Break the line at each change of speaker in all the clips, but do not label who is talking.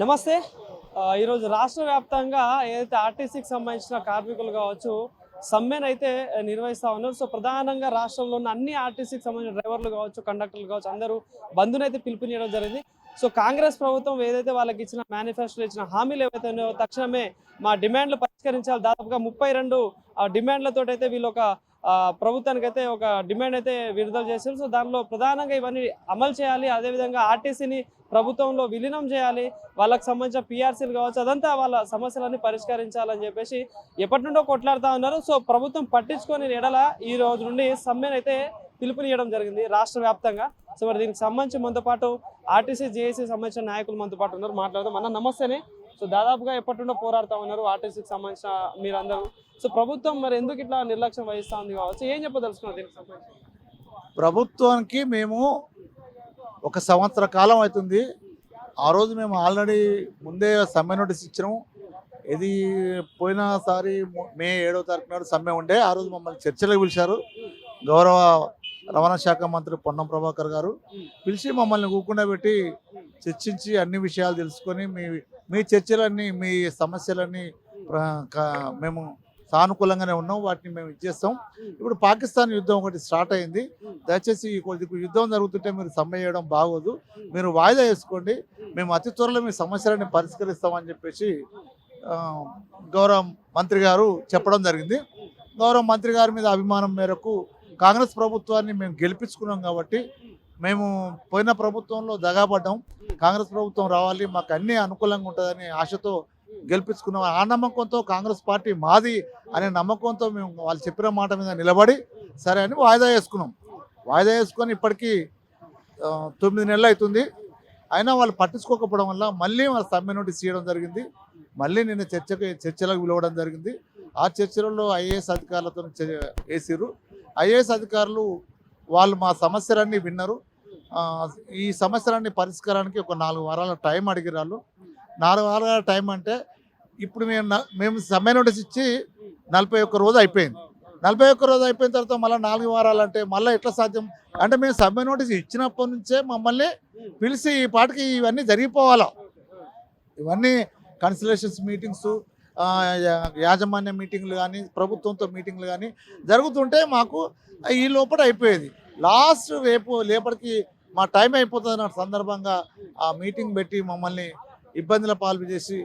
నమస్తే. ఈరోజు రాష్ట్ర వ్యాప్తంగా ఏదైతే ఆర్టీసీకి సంబంధించిన కార్మికులు కావచ్చు సమ్మెనైతే నిర్వహిస్తూ ఉన్నారు. సో ప్రధానంగా రాష్ట్రంలో ఉన్న అన్ని ఆర్టీసీకి సంబంధించిన డ్రైవర్లు కావచ్చు, కండక్టర్లు కావచ్చు, అందరూ బంద్నైతే పిలుపునియడం జరిగింది. సో కాంగ్రెస్ ప్రభుత్వం ఏదైతే వాళ్ళకి ఇచ్చిన మేనిఫెస్టోలో ఇచ్చిన హామీలు ఏవైతే ఉన్నాయో తక్షణమే మా డిమాండ్లు పరిష్కరించాలి. దాదాపుగా 32 డిమాండ్లతో అయితే వీళ్ళు ఒక ప్రభుత్వానికైతే ఒక డిమాండ్ అయితే విడుదల చేశారు. సో దానిలో ప్రధానంగా ఇవన్నీ అమలు చేయాలి. అదేవిధంగా ఆర్టీసీని ప్రభుత్వంలో విలీనం చేయాలి. వాళ్ళకి సంబంధించిన పిఆర్సీలు కావచ్చు, అదంతా వాళ్ళ సమస్యలన్నీ పరిష్కరించాలని చెప్పేసి ఎప్పటి నుండో కొట్లాడుతూ ఉన్నారు. సో ప్రభుత్వం పట్టించుకొని ఎడల ఈ రోజు నుండి సమ్మెనైతే పిలుపునియడం జరిగింది రాష్ట్ర వ్యాప్తంగా. సో మరి దీనికి సంబంధించి మనతో పాటు ఆర్టీసీ జేఏసీ సంబంధించిన నాయకులు మనతో పాటు ఉన్నారు, మాట్లాడదాం. అన్న నమస్తేనే. సో దాదాపుగా ఎప్పటి నుండో పోరాడుతూ ఉన్నారు ఆర్టీసీకి సంబంధించిన మీరందరూ. సో ప్రభుత్వం మరి ఎందుకు ఇట్లా నిర్లక్ష్యం వహిస్తూ ఉంది కావచ్చు, ఏం చెప్పదలుచుకున్నారు దీనికి సంబంధించి?
ప్రభుత్వానికి మేము 1 సంవత్సర కాలం అవుతుంది. ఆ రోజు మేము ఆల్రెడీ ముందే సమ్మె నోటీస్ ఇచ్చినాము. ఇది పోయినసారి మే 7వ తారీఖు నాడు సమ్మె ఉండే. ఆ రోజు మమ్మల్ని చర్చలకు పిలిచారు. గౌరవ రవాణా శాఖ మంత్రి పొన్నం ప్రభాకర్ గారు పిలిచి మమ్మల్ని కూకుండా పెట్టి చర్చించి అన్ని విషయాలు తెలుసుకొని మీ చర్చలన్నీ, మీ సమస్యలన్నీ మేము సానుకూలంగానే ఉన్నాం, వాటిని మేము ఇచ్చేస్తాం. ఇప్పుడు పాకిస్తాన్ యుద్ధం ఒకటి స్టార్ట్ అయింది. దయచేసి యుద్ధం జరుగుతుంటే మీరు సమ్మె చేయడం బాగోదు, మీరు వాయిదా వేసుకోండి, మేము అతి త్వరలో మీ సమస్యలని పరిష్కరిస్తామని చెప్పేసి గౌరవ మంత్రి గారు చెప్పడం జరిగింది. గౌరవ మంత్రి గారి మీద అభిమానం మేరకు కాంగ్రెస్ ప్రభుత్వాన్ని మేము గెలిపించుకున్నాం కాబట్టి మేము పోయిన ప్రభుత్వంలో దగాపడ్డాం. కాంగ్రెస్ ప్రభుత్వం రావాలి, మాకు అన్నీ అనుకూలంగా ఉంటుందని ఆశతో గెలిపించుకున్నాం. ఆ నమ్మకంతో కాంగ్రెస్ పార్టీ మాది అనే నమ్మకంతో మేము వాళ్ళు చెప్పిన మాట మీద నిలబడి సరే అని వాయిదా వేసుకున్నాం. వాయిదా వేసుకొని ఇప్పటికీ 9 నెలలు అవుతుంది. అయినా వాళ్ళు పట్టించుకోకపోవడం వల్ల మళ్ళీ వాళ్ళ సమ్మె నోటీస్ చేయడం జరిగింది. మళ్ళీ నిన్న చర్చలకు పిలవడం జరిగింది. ఆ చర్చలలో ఐఏఎస్ అధికారులతో వేసిర్రు. ఐఏఎస్ అధికారులు వాళ్ళు మా సమస్యలన్నీ విన్నారు. ఈ సమస్యలన్నీ పరిష్కారానికి ఒక 4 వారాల టైం అడిగిరు వాళ్ళు. 4 వారాల టైం అంటే ఇప్పుడు మేము సమ్మె నోటీస్ ఇచ్చి 41 రోజు అయిపోయింది. 41 రోజు అయిపోయిన తర్వాత మళ్ళీ 4 వారాలు అంటే మళ్ళీ ఎట్లా సాధ్యం? అంటే మేము సమ్మె నోటీస్ ఇచ్చినప్పటి నుంచే మమ్మల్ని పిలిచి ఈ పాటికి ఇవన్నీ జరిగిపోవాలా. ఇవన్నీ కన్సల్టేషన్స్ మీటింగ్స్, యాజమాన్య మీటింగ్లు కానీ, ప్రభుత్వంతో మీటింగ్లు కానీ జరుగుతుంటే మాకు ఈ లోపల అయిపోయేది. లాస్ట్ లేపటికి మా టైం అయిపోతుంది సందర్భంగా ఆ మీటింగ్ పెట్టి మమ్మల్ని ఇబ్బందుల పాలు చేసి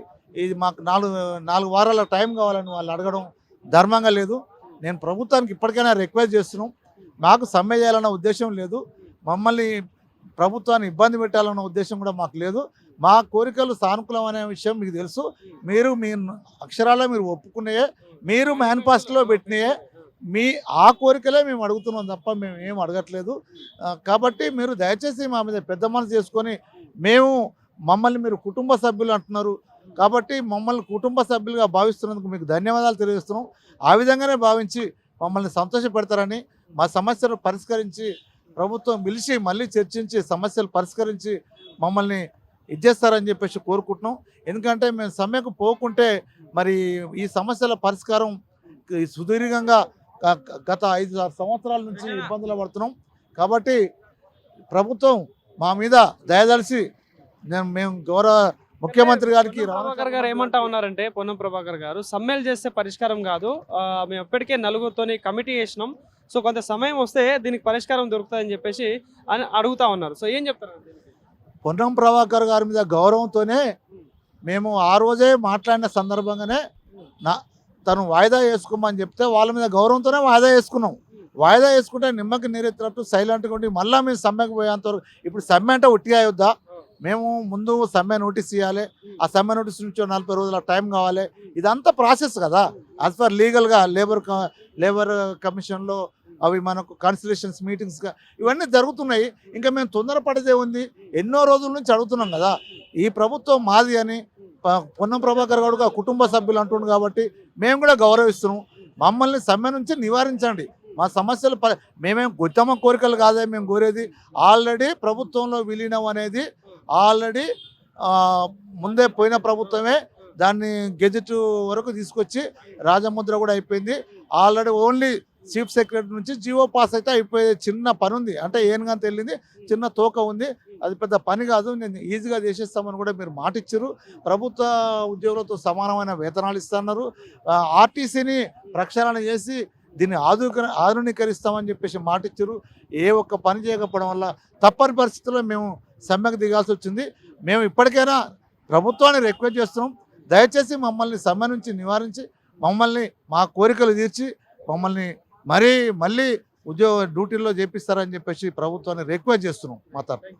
ఇది మాకు 4 వారాల టైం కావాలని వాళ్ళు అడగడం ధర్మంగా లేదు. నేను ప్రభుత్వానికి ఇప్పటికైనా రిక్వెస్ట్ చేస్తున్నాం. మాకు సమ్మె చేయాలన్న ఉద్దేశం లేదు, మమ్మల్ని ప్రభుత్వాన్ని ఇబ్బంది పెట్టాలన్న ఉద్దేశం కూడా మాకు లేదు. మా కోరికలు సానుకూలం అనే విషయం మీకు తెలుసు. మీరు మీ అక్షరాల్లో మీరు ఒప్పుకున్నాయే, మీరు మేనిఫెస్టోలో పెట్టినాయే, ఆ కోరికలే మేము అడుగుతున్నాం తప్ప మేము ఏం అడగట్లేదు. కాబట్టి మీరు దయచేసి మా మీద పెద్ద మనసు చేసుకొని మమ్మల్ని మీరు కుటుంబ సభ్యులు అంటున్నారు కాబట్టి మమ్మల్ని కుటుంబ సభ్యులుగా భావిస్తున్నందుకు మీకు ధన్యవాదాలు తెలియజేస్తున్నాం. ఆ విధంగానే భావించి మమ్మల్ని సంతోషపెడతారని, మా సమస్యలు పరిష్కరించి ప్రభుత్వం పిలిచి మళ్ళీ చర్చించి సమస్యలు పరిష్కరించి మమ్మల్ని ఇచ్చేస్తారని చెప్పేసి కోరుకుంటున్నాం. ఎందుకంటే మేము సమ్మెకు పోకుంటే మరి ఈ సమస్యల పరిష్కారం సుదీర్ఘంగా గత 5-6 సంవత్సరాల నుంచి ఇబ్బందులు పడుతున్నాం. కాబట్టి ప్రభుత్వం మా మీద దయదలిసి మేము గౌరవ ముఖ్యమంత్రి గారికి
ప్రభాకర్ గారు ఏమంటా ఉన్నారంటే, పొన్నం ప్రభాకర్ గారు సమ్మెలు చేస్తే పరిష్కారం కాదు, మేము ఎప్పటికే 4గురితోని కమిటీ చేసినాం, సో కొంత సమయం వస్తే దీనికి పరిష్కారం దొరుకుతుందని చెప్పేసి అడుగుతా ఉన్నారు. సో ఏం చెప్తారు?
పొన్నం ప్రభాకర్ గారి మీద గౌరవంతోనే మేము ఆ రోజే మాట్లాడిన సందర్భంగానే తను వాయిదా వేసుకోమని చెప్తే వాళ్ళ మీద గౌరవంతోనే వాయిదా వేసుకున్నాం. వాయిదా వేసుకుంటే నిమ్మకి నీరెత్తినట్టు సైలెంట్గా ఉండి మళ్ళీ మేము సమ్మెకు పోయేంతవరకు. ఇప్పుడు సమ్మె అంటే ఒట్టిగా అవుద్దా? మేము ముందు సమ్మె నోటీస్ ఇవ్వాలి, ఆ సమ్మె నోటీస్ నుంచి 40 రోజుల టైం కావాలి. ఇదంతా ప్రాసెస్ కదా. యాజ్ పర్ లీగల్గా లేబర్ కమిషన్లో అవి మనకు కన్సల్టేషన్స్ మీటింగ్స్గా ఇవన్నీ జరుగుతున్నాయి. ఇంకా మేము తొందరపడేదే ఉంది. ఎన్నో రోజుల నుంచి అడుగుతున్నాం కదా. ఈ ప్రభుత్వం మాది అని పొన్నం ప్రభాకర్ గారు కుటుంబ సభ్యులు అంటుండు కాబట్టి మేము కూడా గౌరవిస్తున్నాం. మమ్మల్ని సమ్మె నుంచి నివారించండి. మా సమస్యలు మేమేం ఉత్తమ కోరికలు కాదే మేము కోరేది. ఆల్రెడీ ప్రభుత్వంలో విలీనం అనేది ఆల్రెడీ ముందే పోయిన ప్రభుత్వమే దాన్ని గెజెట్ వరకు తీసుకొచ్చి రాజముద్ర కూడా అయిపోయింది. ఆల్రెడీ ఓన్లీ చీఫ్ సెక్రటరీ నుంచి జీవో పాస్ అయితే అయిపోయే చిన్న పని ఉంది, అంటే ఏనుగా వెళ్ళింది, చిన్న తోక ఉంది, అది పెద్ద పని కాదు, నేను ఈజీగా చేసేస్తామని కూడా మీరు మాట ఇచ్చారు. ప్రభుత్వ ఉద్యోగులతో సమానమైన వేతనాలు ఇస్తున్నారు. ఆర్టీసీని ప్రక్షాళన చేసి దీన్ని ఆధునీకరిస్తామని చెప్పేసి మాట ఇచ్చారు. ఏ ఒక్క పని చేయకపోవడం వల్ల తప్పని పరిస్థితుల్లో మేము సమ్మెకు దిగాల్సి వచ్చింది. మేము ఇప్పటికైనా ప్రభుత్వాన్ని రిక్వెస్ట్ చేస్తున్నాం, దయచేసి మమ్మల్ని సమ్మె నుంచి నివారించి మమ్మల్ని మా కోరికలు తీర్చి మమ్మల్ని మళ్ళీ డ్యూటీల్లో చేపిస్తారని చెప్పేసి ప్రభుత్వాన్ని రిక్వెస్ట్ చేస్తున్నాం మా తరఫున.